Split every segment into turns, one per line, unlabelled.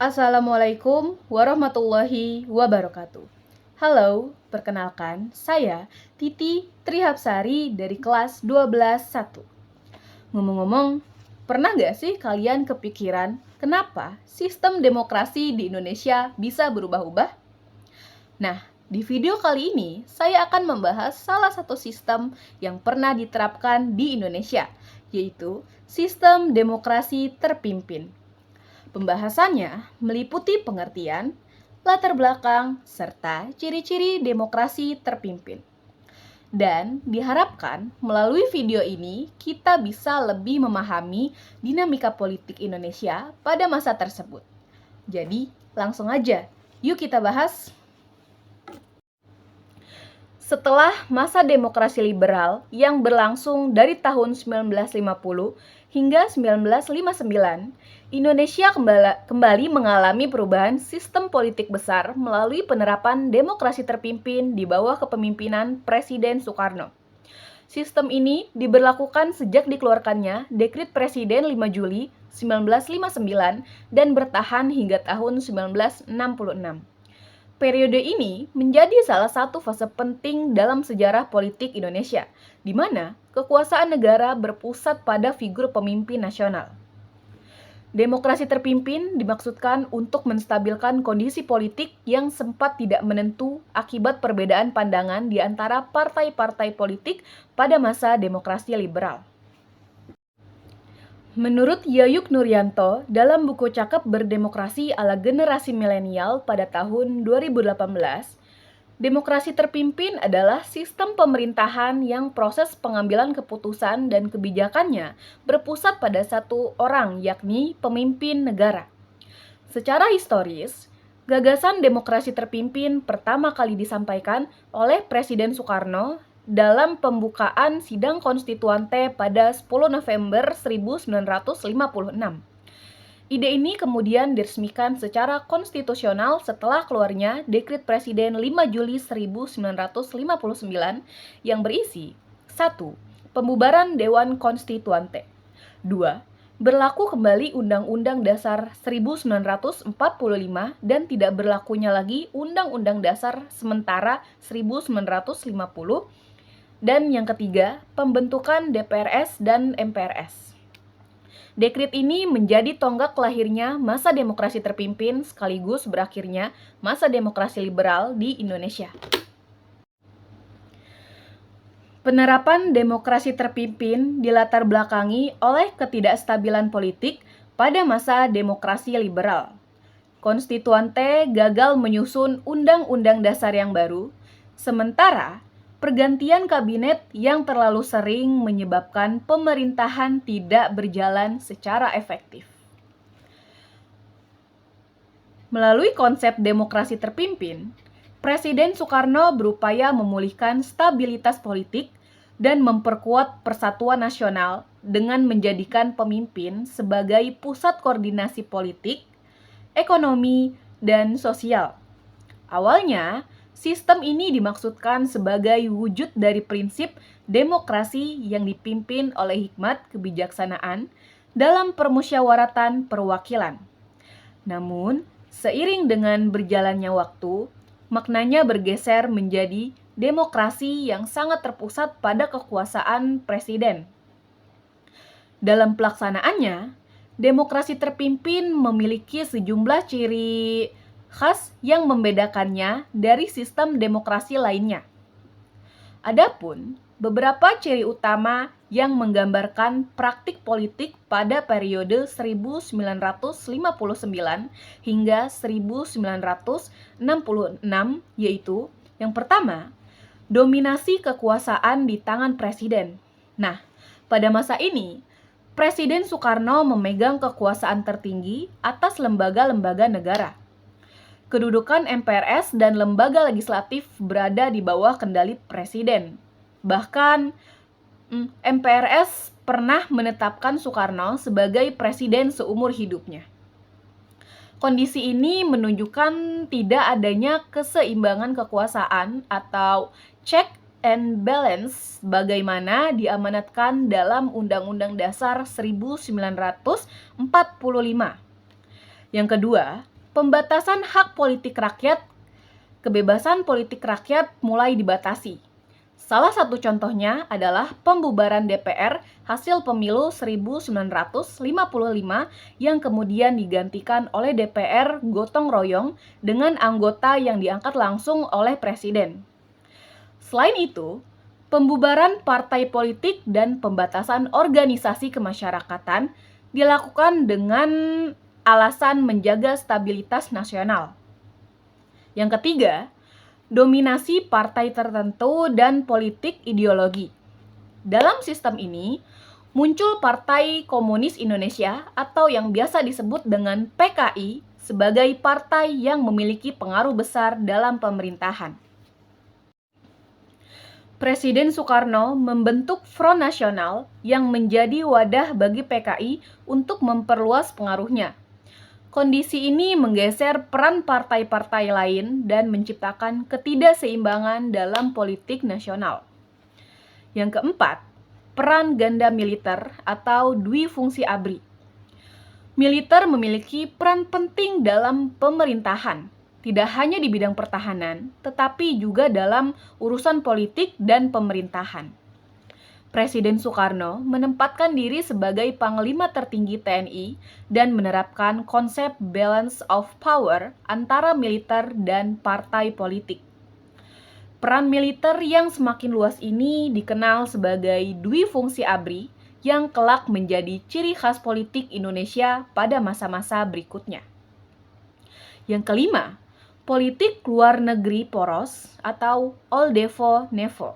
Assalamualaikum warahmatullahi wabarakatuh. Halo, perkenalkan saya Titi Trihapsari dari kelas 12-1. Ngomong-ngomong, pernah nggak sih kalian kepikiran kenapa sistem demokrasi di Indonesia bisa berubah-ubah? Nah, di video kali ini saya akan membahas salah satu sistem yang pernah diterapkan di Indonesia, yaitu sistem demokrasi terpimpin. Pembahasannya meliputi pengertian, latar belakang, serta ciri-ciri demokrasi terpimpin. Dan diharapkan melalui video ini kita bisa lebih memahami dinamika politik Indonesia pada masa tersebut. Jadi, langsung aja, yuk kita bahas. Setelah masa demokrasi liberal yang berlangsung dari tahun 1950 hingga 1959, Indonesia kembali mengalami perubahan sistem politik besar melalui penerapan demokrasi terpimpin di bawah kepemimpinan Presiden Soekarno. Sistem ini diberlakukan sejak dikeluarkannya Dekret Presiden 5 Juli 1959 dan bertahan hingga tahun 1966. Periode ini menjadi salah satu fase penting dalam sejarah politik Indonesia, di mana kekuasaan negara berpusat pada figur pemimpin nasional. Demokrasi terpimpin dimaksudkan untuk menstabilkan kondisi politik yang sempat tidak menentu akibat perbedaan pandangan di antara partai-partai politik pada masa demokrasi liberal. Menurut Yayuk Nuryanto, dalam buku Cakep Berdemokrasi ala Generasi Milenial pada tahun 2018, demokrasi terpimpin adalah sistem pemerintahan yang proses pengambilan keputusan dan kebijakannya berpusat pada satu orang, yakni pemimpin negara. Secara historis, gagasan demokrasi terpimpin pertama kali disampaikan oleh Presiden Soekarno dalam pembukaan sidang konstituante pada 10 November 1956. Ide ini kemudian diresmikan secara konstitusional setelah keluarnya Dekret Presiden 5 Juli 1959 yang berisi 1. Pembubaran Dewan Konstituante. 2. Berlaku kembali Undang-Undang Dasar 1945 dan tidak berlakunya lagi Undang-Undang Dasar sementara 1950. Dan yang ketiga, pembentukan DPRS dan MPRS. Dekret ini menjadi tonggak lahirnya masa demokrasi terpimpin sekaligus berakhirnya masa demokrasi liberal di Indonesia. Penerapan demokrasi terpimpin dilatar belakangi oleh ketidakstabilan politik pada masa demokrasi liberal. Konstituante gagal menyusun undang-undang dasar yang baru, sementara pergantian kabinet yang terlalu sering menyebabkan pemerintahan tidak berjalan secara efektif. Melalui konsep demokrasi terpimpin, Presiden Soekarno berupaya memulihkan stabilitas politik dan memperkuat persatuan nasional dengan menjadikan pemimpin sebagai pusat koordinasi politik, ekonomi, dan sosial. Awalnya, sistem ini dimaksudkan sebagai wujud dari prinsip demokrasi yang dipimpin oleh hikmat kebijaksanaan dalam permusyawaratan perwakilan. Namun, seiring dengan berjalannya waktu, maknanya bergeser menjadi demokrasi yang sangat terpusat pada kekuasaan presiden. Dalam pelaksanaannya, demokrasi terpimpin memiliki sejumlah ciri khas yang membedakannya dari sistem demokrasi lainnya. Adapun beberapa ciri utama yang menggambarkan praktik politik pada periode 1959 hingga 1966 yaitu yang pertama, dominasi kekuasaan di tangan presiden. Nah, pada masa ini, Presiden Soekarno memegang kekuasaan tertinggi atas lembaga-lembaga negara. Kedudukan MPRS dan lembaga legislatif berada di bawah kendali presiden. Bahkan, MPRS pernah menetapkan Soekarno sebagai presiden seumur hidupnya. Kondisi ini menunjukkan tidak adanya keseimbangan kekuasaan atau check and balance bagaimana diamanatkan dalam Undang-Undang Dasar 1945. Yang kedua, Pembatasan hak politik rakyat, kebebasan politik rakyat mulai dibatasi. Salah satu contohnya adalah pembubaran DPR hasil pemilu 1955 yang kemudian digantikan oleh DPR gotong royong dengan anggota yang diangkat langsung oleh presiden. Selain itu, pembubaran partai politik dan pembatasan organisasi kemasyarakatan dilakukan dengan alasan menjaga stabilitas nasional. Yang ketiga, dominasi partai tertentu dan politik ideologi. Dalam sistem ini, muncul Partai Komunis Indonesia atau yang biasa disebut dengan PKI sebagai partai yang memiliki pengaruh besar dalam pemerintahan. Presiden Soekarno membentuk Front Nasional yang menjadi wadah bagi PKI untuk memperluas pengaruhnya. Kondisi ini menggeser peran partai-partai lain dan menciptakan ketidakseimbangan dalam politik nasional. Yang keempat, peran ganda militer atau dwi fungsi ABRI. Militer memiliki peran penting dalam pemerintahan, tidak hanya di bidang pertahanan, tetapi juga dalam urusan politik dan pemerintahan. Presiden Soekarno menempatkan diri sebagai panglima tertinggi TNI dan menerapkan konsep balance of power antara militer dan partai politik. Peran militer yang semakin luas ini dikenal sebagai dwi fungsi ABRI yang kelak menjadi ciri khas politik Indonesia pada masa-masa berikutnya. Yang kelima, politik luar negeri poros atau All-Devo-Nevo.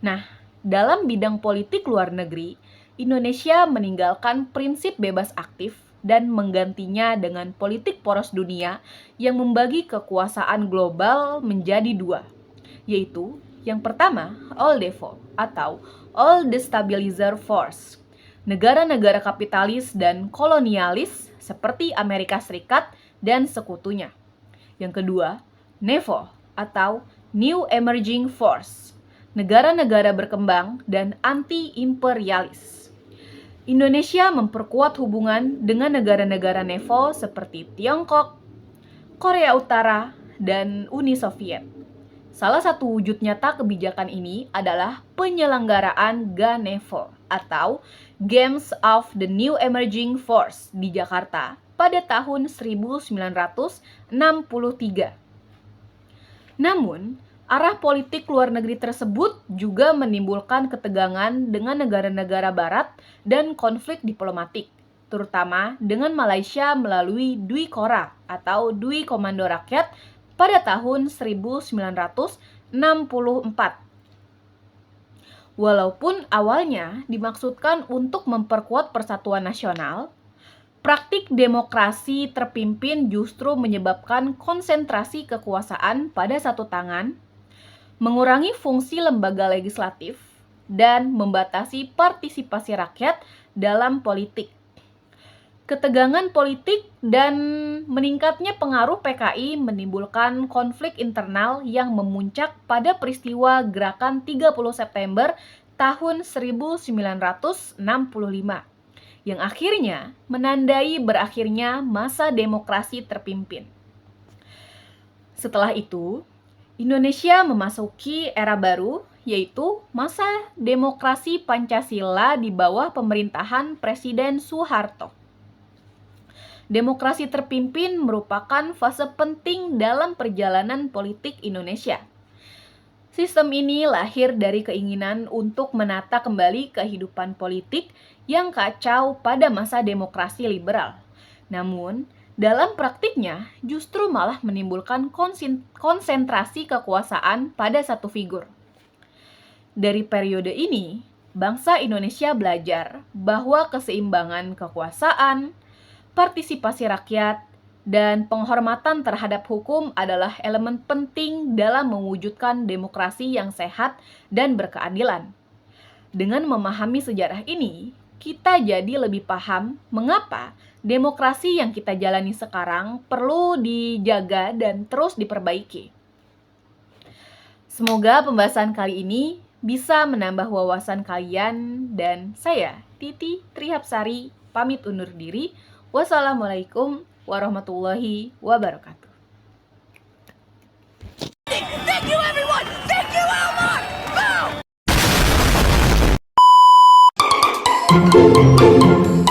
Nah, dalam bidang politik luar negeri, Indonesia meninggalkan prinsip bebas aktif dan menggantinya dengan politik poros dunia yang membagi kekuasaan global menjadi dua, yaitu yang pertama, All-Devo atau All Destabilizer Force, negara-negara kapitalis dan kolonialis seperti Amerika Serikat dan sekutunya. Yang kedua, NEVO atau New Emerging Force, negara-negara berkembang dan anti-imperialis. Indonesia memperkuat hubungan dengan negara-negara NEVO seperti Tiongkok, Korea Utara, dan Uni Soviet. Salah satu wujud nyata kebijakan ini adalah penyelenggaraan GANEVO atau Games of the New Emerging Force di Jakarta pada tahun 1963. Namun, arah politik luar negeri tersebut juga menimbulkan ketegangan dengan negara-negara barat dan konflik diplomatik, terutama dengan Malaysia melalui Dwi Kora atau Dwi Komando Rakyat pada tahun 1964. Walaupun awalnya dimaksudkan untuk memperkuat persatuan nasional, praktik demokrasi terpimpin justru menyebabkan konsentrasi kekuasaan pada satu tangan, mengurangi fungsi lembaga legislatif, dan membatasi partisipasi rakyat dalam politik. Ketegangan politik dan meningkatnya pengaruh PKI menimbulkan konflik internal yang memuncak pada peristiwa Gerakan 30 September tahun 1965, yang akhirnya menandai berakhirnya masa demokrasi terpimpin. Setelah itu, Indonesia memasuki era baru, yaitu masa demokrasi Pancasila di bawah pemerintahan Presiden Soeharto. Demokrasi terpimpin merupakan fase penting dalam perjalanan politik Indonesia. Sistem ini lahir dari keinginan untuk menata kembali kehidupan politik yang kacau pada masa demokrasi liberal. Namun, dalam praktiknya justru malah menimbulkan konsentrasi kekuasaan pada satu figur. Dari periode ini, bangsa Indonesia belajar bahwa keseimbangan kekuasaan, partisipasi rakyat, dan penghormatan terhadap hukum adalah elemen penting dalam mewujudkan demokrasi yang sehat dan berkeadilan. Dengan memahami sejarah ini, kita jadi lebih paham mengapa demokrasi yang kita jalani sekarang perlu dijaga dan terus diperbaiki. Semoga pembahasan kali ini bisa menambah wawasan kalian, dan saya, Titi Trihapsari, pamit undur diri. Wassalamualaikum warahmatullahi wabarakatuh.
Thank you, everyone! Thank you, Elmar! Boom!